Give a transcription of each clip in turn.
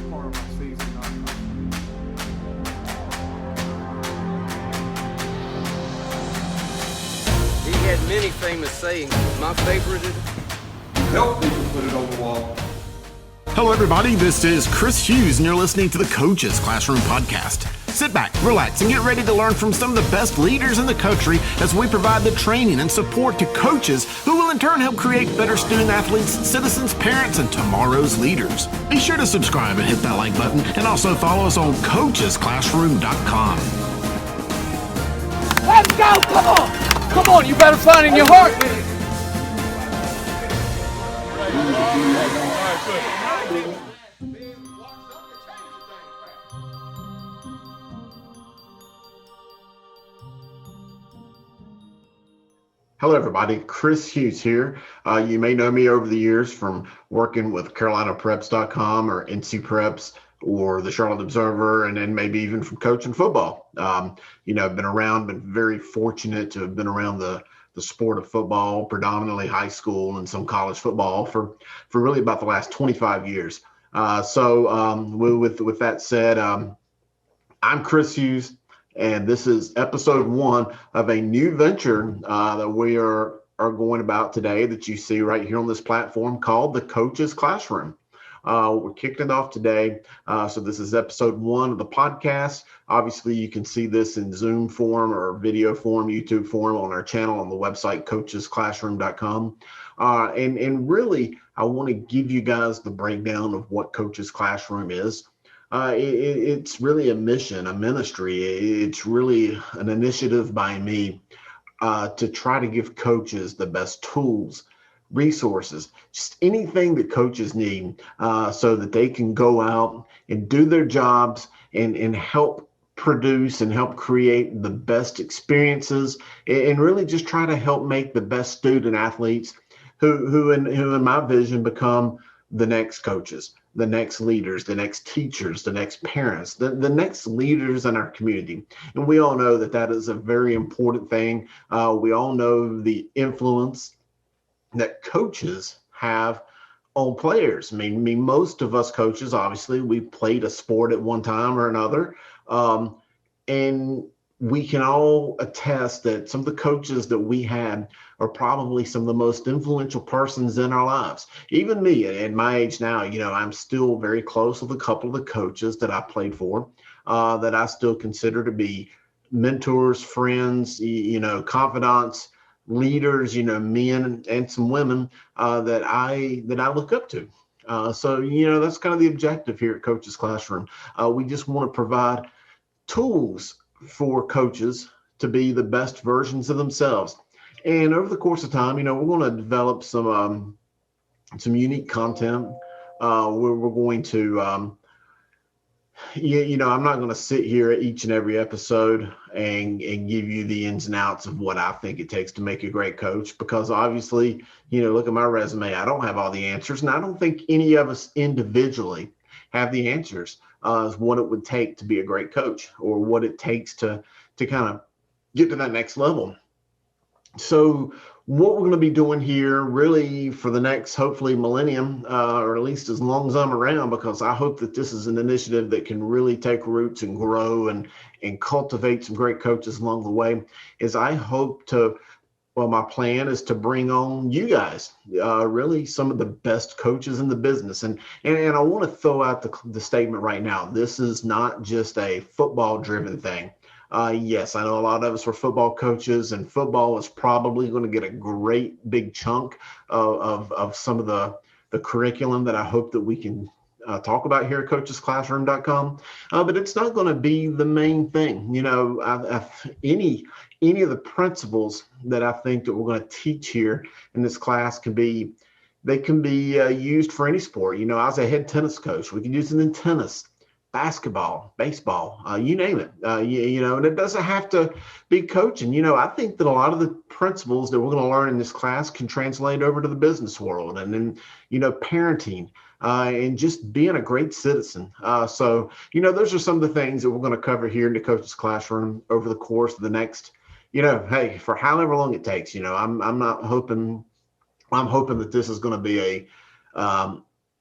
part of our season. He had many famous sayings. My favorite is, Help people put it on the wall. Hello, everybody. This is Chris Hughes, and you're listening to the Coaches Classroom Podcast. Sit back, relax, and get ready to learn from some of the best leaders in the country as we provide the training and support to coaches who will in turn help create better student athletes, citizens, parents, and tomorrow's leaders. Be sure to subscribe and hit that like button, and also follow us on coachesclassroom.com. Let's go! Come on! Come on, you better find in your heart. Hello, everybody. Chris Hughes here. You may know me over the years from working with CarolinaPreps.com or NC Preps or the Charlotte Observer, and then maybe even from coaching football. I've been very fortunate to have been around the sport of football, predominantly high school and some college football for really about the last 25 years. With that said, I'm Chris Hughes, and this is episode 1 of a new venture that we are going about today that you see right here on this platform called the Coaches Classroom. We're kicking it off today. So this is episode 1 of the podcast. Obviously, you can see this in Zoom form or video form, YouTube form on our channel on the website, coachesclassroom.com. And really, I want to give you guys the breakdown of what Coaches Classroom is. It's really a mission, a ministry. It's really an initiative by me to try to give coaches the best tools, resources, just anything that coaches need so that they can go out and do their jobs and help produce and help create the best experiences and really just try to help make the best student athletes who in my vision become the next coaches, the next leaders, the next teachers, the next parents, the next leaders in our community. And we all know that is a very important thing. We all know the influence that coaches have on players. I mean, most of us coaches, obviously, we played a sport at one time or another. And we can all attest that some of the coaches that we had are probably some of the most influential persons in our lives. Even me at my age now, I'm still very close with a couple of the coaches that I played for, that I still consider to be mentors, friends, confidants, leaders, men and some women that I look up to. So that's kind of the objective here at Coaches Classroom. We just want to provide tools for coaches to be the best versions of themselves. And over the course of time, we're going to develop some unique content where we're going to, I'm not going to sit here at each and every episode and give you the ins and outs of what I think it takes to make a great coach, because obviously, look at my resume. I don't have all the answers, and I don't think any of us individually have the answers as what it would take to be a great coach or what it takes to kind of get to that next level. So what we're going to be doing here really for the next, hopefully, millennium, or at least as long as I'm around, because I hope that this is an initiative that can really take roots and grow and cultivate some great coaches along the way, is I hope my plan is to bring on you guys, really some of the best coaches in the business. And I want to throw out the statement right now. This is not just a football driven thing. Yes, I know a lot of us are football coaches, and football is probably going to get a great big chunk of some of the curriculum that I hope that we can talk about here at coachesclassroom.com. But it's not going to be the main thing. Any of the principles that I think that we're going to teach here in this class can be used for any sport. I was a head tennis coach. We can use it in tennis, basketball, baseball, you name it. And it doesn't have to be coaching. I think that a lot of the principles that we're going to learn in this class can translate over to the business world, and then, parenting, and just being a great citizen. So those are some of the things that we're going to cover here in the Coaches Classroom over the course of the next, for however long it takes. I'm hoping that this is going to be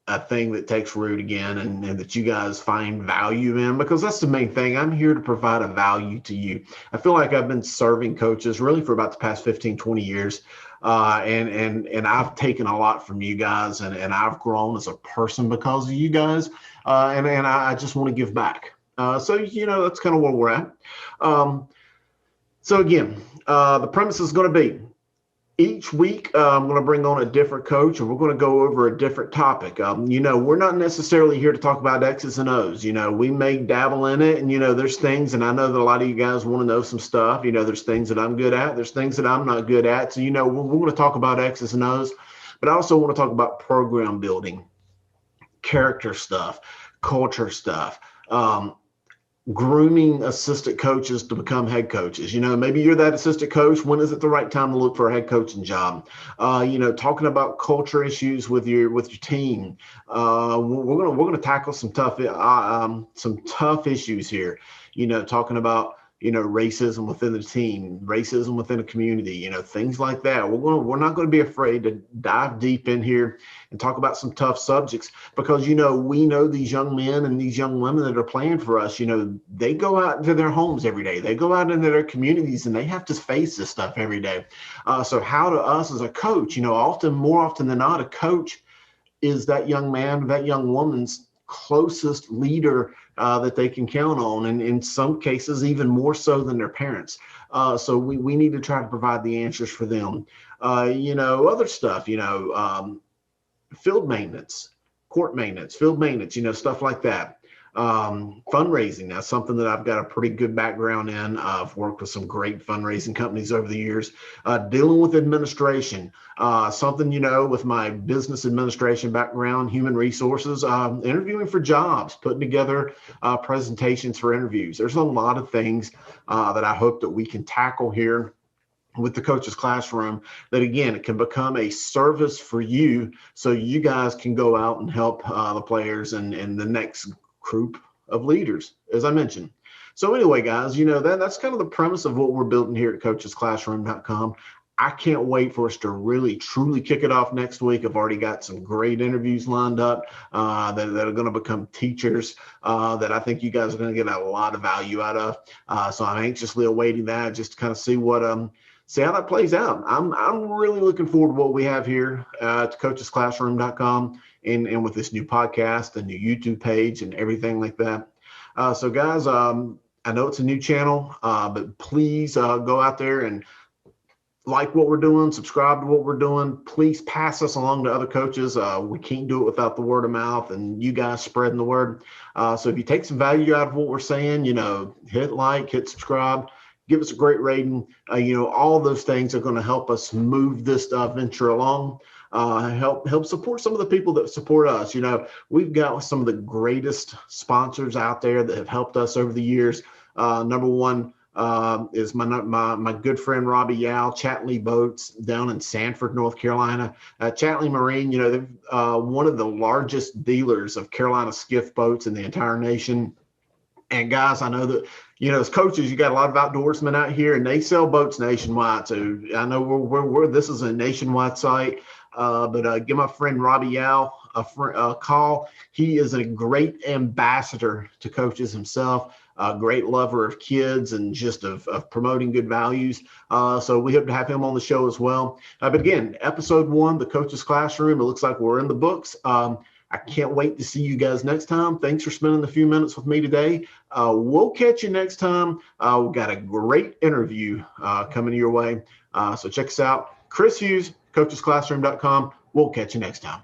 a thing that takes root again, and that you guys find value in, because that's the main thing. I'm here to provide a value to you. I feel like I've been serving coaches really for about the past 15, 20 years. And I've taken a lot from you guys, and I've grown as a person because of you guys. And I just want to give back. So, that's kind of where we're at. So again, the premise is going to be, each week, I'm going to bring on a different coach, and we're going to go over a different topic. We're not necessarily here to talk about X's and O's. We may dabble in it, and, there's things, and I know that a lot of you guys want to know some stuff. There's things that I'm good at. There's things that I'm not good at. So, we're going to talk about X's and O's, but I also want to talk about program building, character stuff, culture stuff, grooming assistant coaches to become head coaches. Maybe you're that assistant coach. When is it the right time to look for a head coaching job? Talking about culture issues with your team. We're gonna tackle some tough issues here. Talking about racism within the team, racism within the community, things like that. We're not going to be afraid to dive deep in here and talk about some tough subjects, because, we know these young men and these young women that are playing for us, they go out into their homes every day. They go out into their communities, and they have to face this stuff every day. So how to us as a coach, more often than not, a coach is that young man, that young woman's closest leader that they can count on, and in some cases even more so than their parents. So we need to try to provide the answers for them. Other stuff, field maintenance, court maintenance, field maintenance, stuff like that. Fundraising, that's something that I've got a pretty good background in. I've worked with some great fundraising companies over the years. Dealing with administration, something, with my business administration background, human resources, interviewing for jobs, putting together presentations for interviews. There's a lot of things that I hope that we can tackle here with the Coach's Classroom, that again, it can become a service for you, so you guys can go out and help the players and the next group of leaders, as I mentioned. So anyway, guys, that's kind of the premise of what we're building here at coachesclassroom.com. I can't wait for us to really, truly kick it off next week. I've already got some great interviews lined up that are going to become teachers that I think you guys are going to get a lot of value out of. So I'm anxiously awaiting that, just to kind of see how that plays out. I'm really looking forward to what we have here at coachesclassroom.com, and with this new podcast, a new YouTube page, and everything like that. So guys, I know it's a new channel, but please go out there and like what we're doing, subscribe to what we're doing. Please pass us along to other coaches. We can't do it without the word of mouth and you guys spreading the word. So if you take some value out of what we're saying, hit like, hit subscribe, give us a great rating. All those things are going to help us move this venture along. Help support some of the people that support us. We've got some of the greatest sponsors out there that have helped us over the years. Number one is my good friend Robbie Yao, Chatley Boats down in Sanford, North Carolina. Chatley Marine, they're one of the largest dealers of Carolina skiff boats in the entire nation. And guys, I know that, as coaches, you got a lot of outdoorsmen out here, and they sell boats nationwide. So I know this is a nationwide site, but give my friend Robbie Yao a call. He is a great ambassador to coaches himself, a great lover of kids and just of promoting good values. So we hope to have him on the show as well. But again, episode 1, the Coach's Classroom, it looks like we're in the books. I can't wait to see you guys next time. Thanks for spending a few minutes with me today. We'll catch you next time. We've got a great interview coming your way. So check us out. Chris Hughes, coachesclassroom.com. We'll catch you next time.